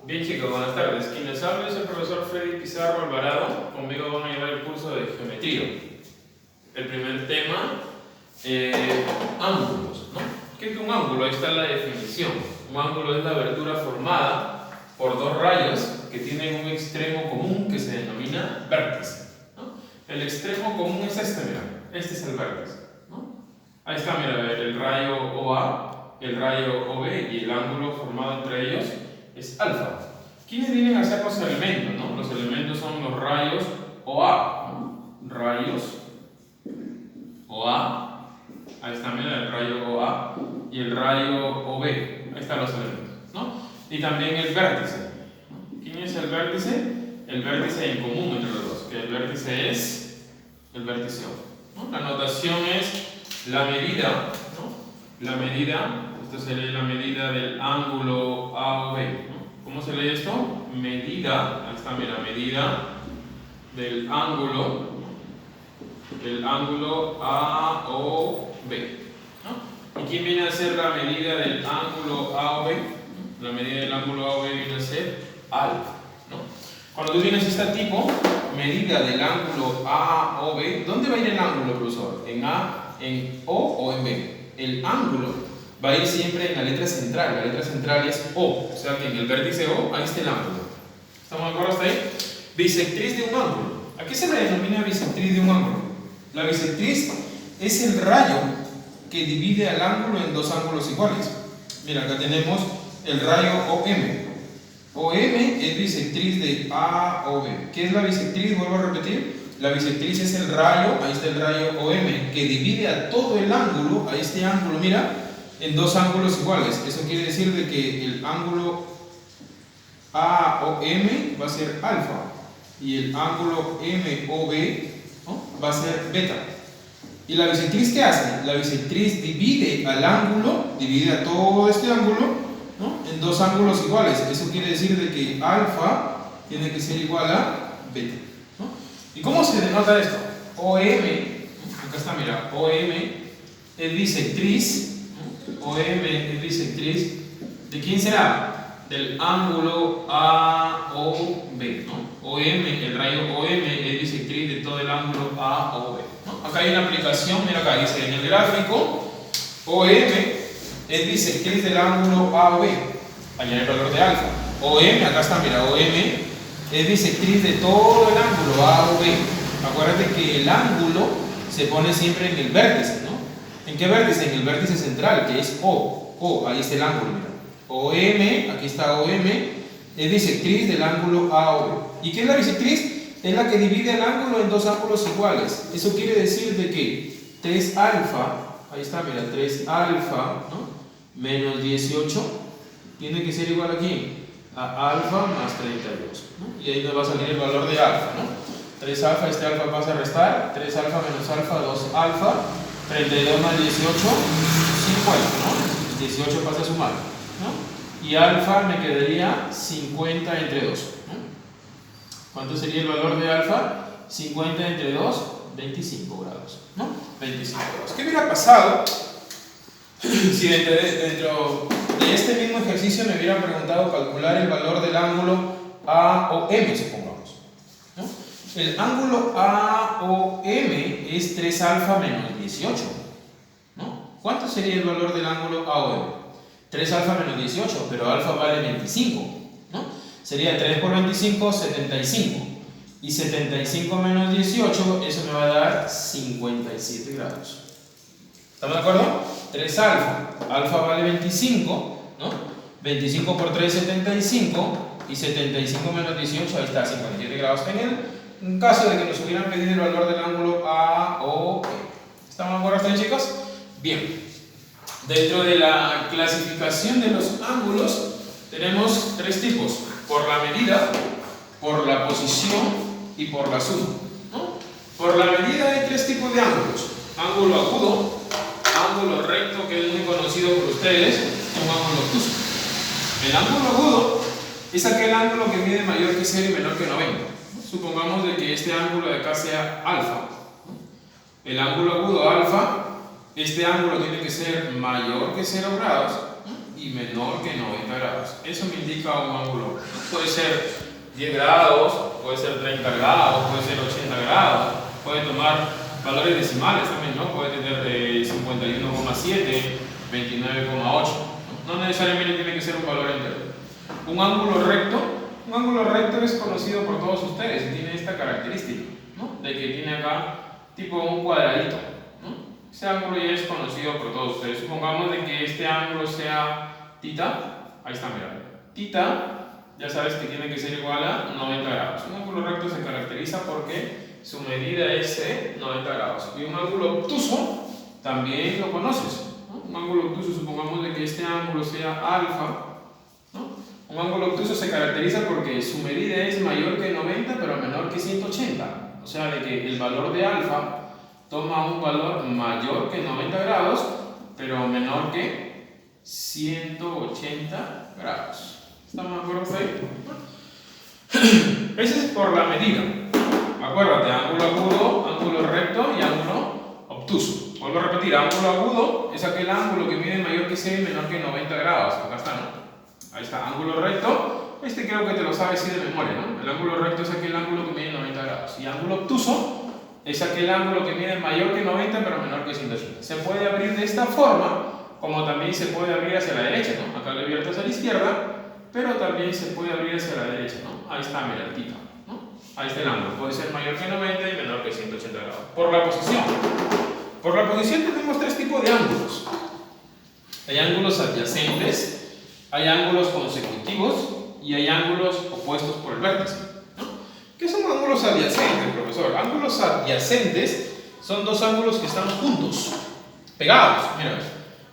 Bien chicos, buenas tardes. Quien les habla es el profesor Freddy Pizarro Alvarado. Conmigo van a llevar el curso de geometría. El primer tema, ángulos, ¿no? ¿Qué es un ángulo? Ahí está la definición. Un ángulo es la abertura formada por dos rayos que tienen un extremo común que se denomina vértice, ¿no? El extremo común es este, mira. Este es el vértice, ¿no? Ahí está, mira, el rayo OA, el rayo OB y el ángulo formado entre ellos es alfa. ¿Quiénes vienen a ser los elementos? ¿No? Los elementos son los rayos OA, ¿no? Rayos OA, ahí está, mira, el rayo OA y el rayo OB, ahí están los elementos, ¿no? Y también el vértice, ¿no? ¿Quién es el vértice? El vértice en común entre los dos, que el vértice es el vértice O, ¿no? La notación es la medida, ¿no? La medida, esto sería la medida del ángulo AOB, ¿no? ¿Cómo se lee esto? Medida, ahí está, mira, medida del ángulo AOB, ¿no? ¿Y quién viene a ser la medida del ángulo AOB? La medida del ángulo AOB viene a ser alfa, ¿no? Cuando tú tienes este tipo, medida del ángulo AOB, ¿dónde va a ir el ángulo, profesor? ¿En A, en O o en B? El ángulo va a ir siempre en la letra central. La letra central es O, o sea que en el vértice O, ahí está el ángulo. ¿Estamos de acuerdo hasta ahí? Bisectriz de un ángulo. ¿A qué se le denomina bisectriz de un ángulo? La bisectriz es el rayo que divide al ángulo en dos ángulos iguales. Mira, acá tenemos el rayo OM. OM es bisectriz de AOB. ¿Qué es la bisectriz? Vuelvo a repetir. La bisectriz es el rayo, ahí está el rayo OM, que divide a todo el ángulo, a este ángulo, mira, en dos ángulos iguales. Eso quiere decir de que el ángulo AOM va a ser alfa y el ángulo MOB, ¿no?, va a ser beta. ¿Y la bisectriz qué hace? La bisectriz divide al ángulo, divide a todo este ángulo, ¿no?, en dos ángulos iguales. Eso quiere decir de que alfa tiene que ser igual a beta, ¿no? ¿Y cómo se denota esto? OM, acá está, mira, OM es bisectriz. OM es bisectriz, ¿de quién será? Del ángulo AOB, ¿no? OM, el rayo OM es bisectriz de todo el ángulo AOB, ¿no? Acá hay una aplicación, mira acá, dice en el gráfico, OM es bisectriz del ángulo AOB, añade el valor de alfa. OM, acá está, mira, OM es bisectriz de todo el ángulo AOB. Acuérdate que el ángulo se pone siempre en el vértice, ¿no? ¿En qué vértice? En el vértice central, que es O, ahí está el ángulo, mira. OM, aquí está OM, es bisectriz del ángulo AOB. ¿Y qué es la bisectriz? Es la que divide el ángulo en dos ángulos iguales. Eso quiere decir de que 3 alfa, ahí está, mira, 3 alfa, ¿no?, menos 18, tiene que ser igual aquí a alfa más 32, ¿no? Y ahí nos va a salir el valor de alfa, ¿no? 3 alfa, este alfa pasa a restar, 3 alfa menos alfa, 2 alfa, 32 más 18, 50, ¿no? 18 pasa a sumar, ¿no? Y alfa me quedaría 50 entre 2, ¿no? ¿Cuánto sería el valor de alfa? 50 entre 2, 25 grados, ¿no? 25 grados. ¿Qué hubiera pasado si dentro de este mismo ejercicio me hubieran preguntado calcular el valor del ángulo AOM, supongamos, ¿no? El ángulo AOM es 3 alfa menos 18, ¿no? ¿Cuánto sería el valor del ángulo AOM? 3 alfa menos 18, pero alfa vale 25, ¿no? Sería 3 por 25, 75. Y 75 menos 18, eso me va a dar 57 grados. ¿Estamos de acuerdo? 3 alfa. Alfa vale 25, ¿no? 25 por 3, 75. Y 75 menos 18, ahí está, 57 grados. En caso de que nos hubieran pedido el valor del ángulo AOB. ¿Estamos de acuerdo hasta ahí, chicos? Bien. Dentro de la clasificación de los ángulos tenemos 3 tipos: por la medida, por la posición y por la suma, ¿no? Por la medida hay 3 tipos de ángulos: ángulo agudo, ángulo recto, que es muy conocido por ustedes, y un ángulo obtuso. El ángulo agudo es aquel ángulo que mide mayor que 0 y menor que 90. Supongamos de que este ángulo de acá sea alfa. El ángulo agudo alfa, este ángulo tiene que ser mayor que 0 grados y menor que 90 grados. Eso me indica un ángulo. Puede ser 10 grados, puede ser 30 grados, puede ser 80 grados, puede tomar valores decimales también, ¿no? Puede tener 51,7, 29,8. No necesariamente tiene que ser un valor entero. Un ángulo recto es conocido por todos ustedes y tiene esta característica, ¿no? De que tiene acá tipo un cuadradito, ¿no? Ese ángulo ya es conocido por todos ustedes. Supongamos de que este ángulo sea tita, ahí está, mira, tita, ya sabes que tiene que ser igual a 90 grados. Un ángulo recto se caracteriza porque su medida es 90 grados. Y un ángulo obtuso también lo conoces, ¿no? Un ángulo obtuso, supongamos de que este ángulo sea alfa, ¿no? Un ángulo obtuso se caracteriza porque su medida es mayor que 90 pero menor que 180. O sea, de que el valor de alfa toma un valor mayor que 90 grados pero menor que 180 grados. ¿Estamos de acuerdo ahí? Ese es por la medida. Acuérdate, ángulo agudo, ángulo recto y ángulo obtuso. Vuelvo a repetir, ángulo agudo es aquel ángulo que mide mayor que 6 y menor que 90 grados. Acá está, ¿no? Ahí está, ángulo recto. Este creo que te lo sabes así de memoria, ¿no? El ángulo recto es aquel ángulo que mide 90 grados. Y ángulo obtuso es aquel ángulo que mide mayor que 90 pero menor que 180. Se puede abrir de esta forma, como también se puede abrir hacia la derecha, ¿no? Acá lo he abierto hacia la izquierda, pero también se puede abrir hacia la derecha, ¿no? Ahí está, mira, tita, ¿no? Ahí está el ángulo. Puede ser mayor que 90 y menor que 180 grados. Por la posición. Por la posición tenemos tres tipos de ángulos. Hay ángulos adyacentes, hay ángulos consecutivos y hay ángulos opuestos por el vértice, ¿no? ¿Qué son ángulos adyacentes, profesor? Ángulos adyacentes son dos ángulos que están juntos, pegados. Mira,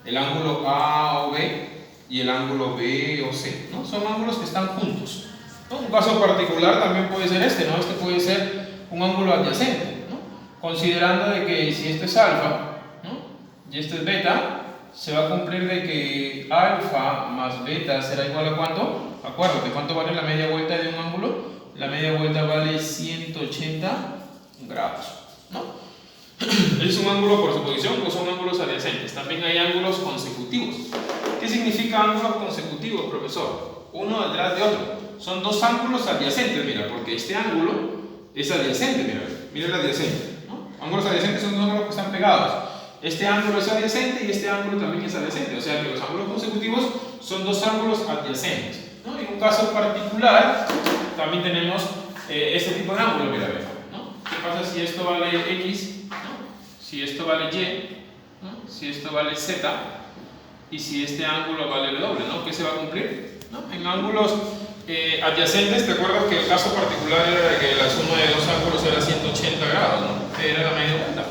el ángulo A o B y el ángulo B o C, ¿no? Son ángulos que están juntos, ¿no? Un caso particular también puede ser este, ¿no? Este puede ser un ángulo adyacente, ¿no? Considerando de que si este es alfa, ¿no? Y este es beta, se va a cumplir de que alfa más beta será igual a ¿cuánto? Acuérdate, ¿cuánto vale la media vuelta de un ángulo? La media vuelta vale 180 grados, ¿no? Es un ángulo por su posición, pues son ángulos adyacentes. También hay ángulos consecutivos. ¿Qué significa ángulos consecutivos, profesor? Uno detrás de otro. Son dos ángulos adyacentes, mira, porque este ángulo es adyacente, mira el adyacente, ¿no? Ángulos adyacentes son dos ángulos que están pegados. Este ángulo es adyacente y este ángulo también es adyacente. O sea que los ángulos consecutivos son dos ángulos adyacentes, ¿no? En un caso particular también tenemos este tipo de ángulo, mira, ¿no? ¿Qué pasa si esto vale X, ¿no? Si esto vale Y, ¿no? Si esto vale Z y si este ángulo vale W, ¿no? ¿Qué se va a cumplir? ¿No? En ángulos adyacentes, ¿te acuerdas que el caso particular era de que la suma de dos ángulos era 180 grados, ¿no? Era la media vuelta.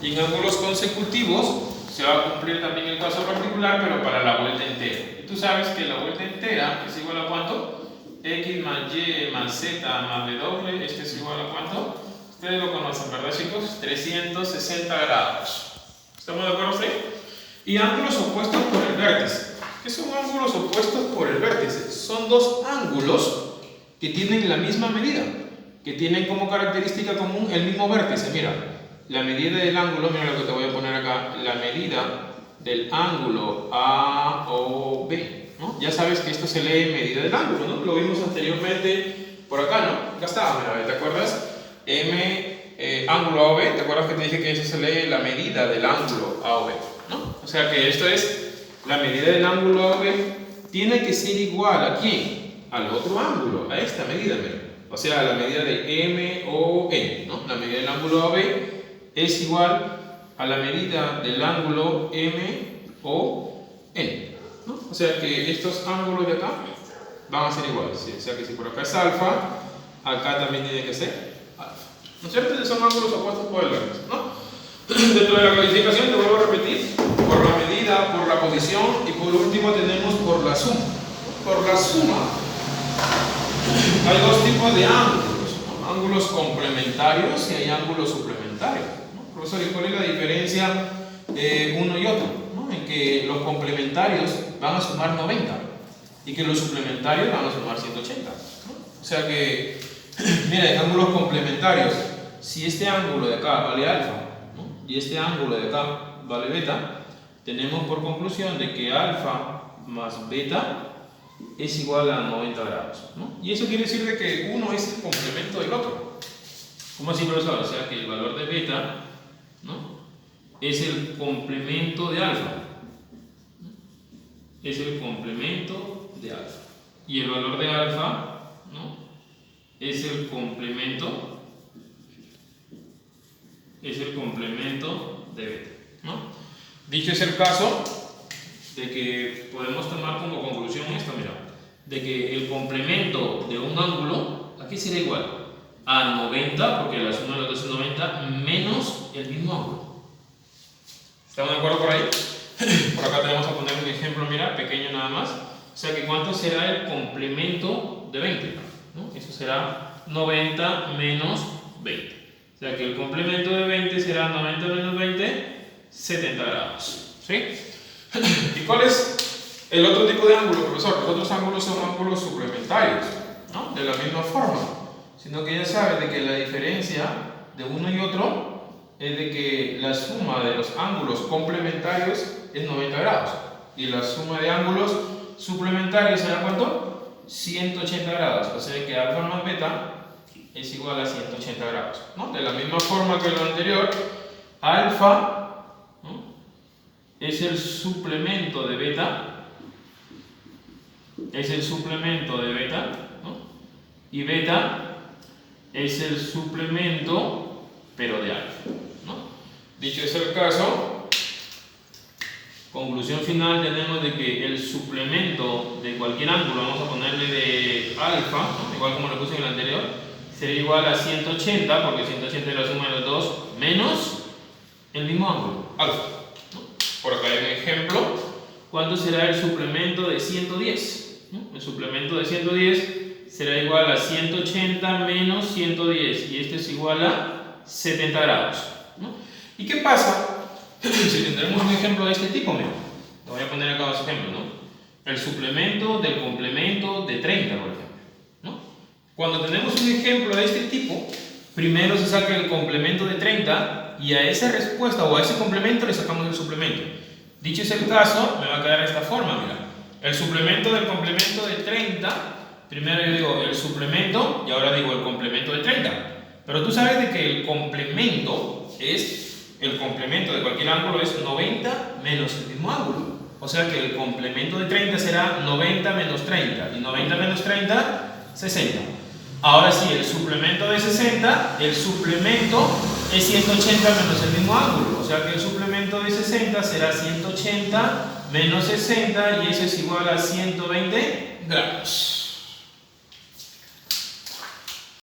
Y en ángulos consecutivos se va a cumplir también el caso particular, pero para la vuelta entera. Y tú sabes que la vuelta entera es igual a ¿cuánto? X más Y más Z más W, este es igual a ¿cuánto? Ustedes lo conocen, ¿verdad, chicos? 360 grados. ¿Estamos de acuerdo, sí? Y ángulos opuestos por el vértice. ¿Qué son ángulos opuestos por el vértice? Son dos ángulos que tienen la misma medida, que tienen como característica común el mismo vértice. Mira, la medida del ángulo, mira lo que te voy a poner acá, la medida del ángulo A o B, ¿no? Ya sabes que esto se lee medida del ángulo, ¿no? Lo vimos anteriormente por acá, ¿no? Acá estaba, mira, ¿te acuerdas? Ángulo A o B, ¿te acuerdas que te dije que eso se lee la medida del ángulo A o B, ¿no? O sea que esto es la medida del ángulo A o B, tiene que ser igual ¿a quién? Al otro ángulo, a esta medida, mira. O sea, la medida de M o N, ¿no? La medida del ángulo A o B es igual a la medida del ángulo M o N, ¿no? O sea que estos ángulos de acá van a ser iguales, ¿sí? O sea que si por acá es alfa, acá también tiene que ser alfa, ¿no es cierto? Entonces son ángulos opuestos por el vértice, ¿no? Dentro de la calificación te vuelvo a repetir, por la medida, por la posición y por último tenemos por la suma. Por la suma hay dos tipos de ángulos, ¿no? Ángulos complementarios y hay ángulos suplementarios, ¿no? Profesor, ¿y cuál es la diferencia de uno y otro? ¿No? En que los complementarios van a sumar 90 y que los suplementarios van a sumar 180, ¿no? O sea que, mira, en ángulos complementarios, si este ángulo de acá vale alfa, ¿no? Y este ángulo de acá vale beta, tenemos por conclusión de que alfa más beta es igual a 90 grados, ¿no? Y eso quiere decir de que uno es el complemento del otro. ¿Cómo así, profesor? O sea que el valor de beta, ¿no?, es el complemento de alfa. Es el complemento de alfa. Y el valor de alfa, ¿no?, es el complemento de beta, ¿no? Dicho es el caso de que podemos tomar como conclusión esto, mira, de que el complemento de un ángulo aquí será igual a 90, porque la suma de los dos es 90, menos el mismo ángulo. ¿Estamos de acuerdo por ahí? Por acá tenemos a poner un ejemplo, mira, pequeño nada más. O sea que ¿cuánto será el complemento de 20? ¿No? Eso será 90 menos 20. O sea que el complemento de 20 será 90 menos 20, 70 grados. ¿Sí? ¿Y cuál es el otro tipo de ángulo, profesor? Los otros ángulos son ángulos suplementarios, ¿no? De la misma forma. Sino que ya sabes de que la diferencia de uno y otro es de que la suma de los ángulos complementarios es 90 grados. Y la suma de ángulos suplementarios será ¿cuánto? 180 grados. O sea que alfa más beta es igual a 180 grados, ¿no? De la misma forma que lo anterior, alfa, ¿no?, es el suplemento de beta, ¿no?, y beta es el suplemento pero de alfa, ¿no? Dicho es el caso, conclusión final tenemos de que el suplemento de cualquier ángulo, vamos a ponerle de alfa, ¿no?, igual como lo puse en el anterior, sería igual a 180, porque 180 es la suma de los dos, menos el mismo ángulo, alfa, ¿no? Por acá hay un ejemplo. ¿Cuánto será el suplemento de 110? ¿No? El suplemento de 110 será igual a 180 menos 110, y este es igual a 70 grados, ¿no? ¿Y qué pasa si tendremos un ejemplo de este tipo? Mira, te voy a poner acá dos ejemplos, ¿no? El suplemento del complemento de 30, por ejemplo, ¿no? Cuando tenemos un ejemplo de este tipo, primero se saca el complemento de 30 y a esa respuesta o a ese complemento le sacamos el suplemento. Dicho es el caso, me va a quedar de esta forma, mira. El suplemento del complemento de 30, primero yo digo el suplemento y ahora digo el complemento de 30. Pero tú sabes de que el complemento de cualquier ángulo es 90 menos el mismo ángulo. O sea que el complemento de 30 será 90 menos 30 y 90 menos 30, 60. Ahora sí, el suplemento de 60, el suplemento es 180 menos el mismo ángulo. O sea que el suplemento de 60 será 180 menos 60 y eso es igual a 120 grados.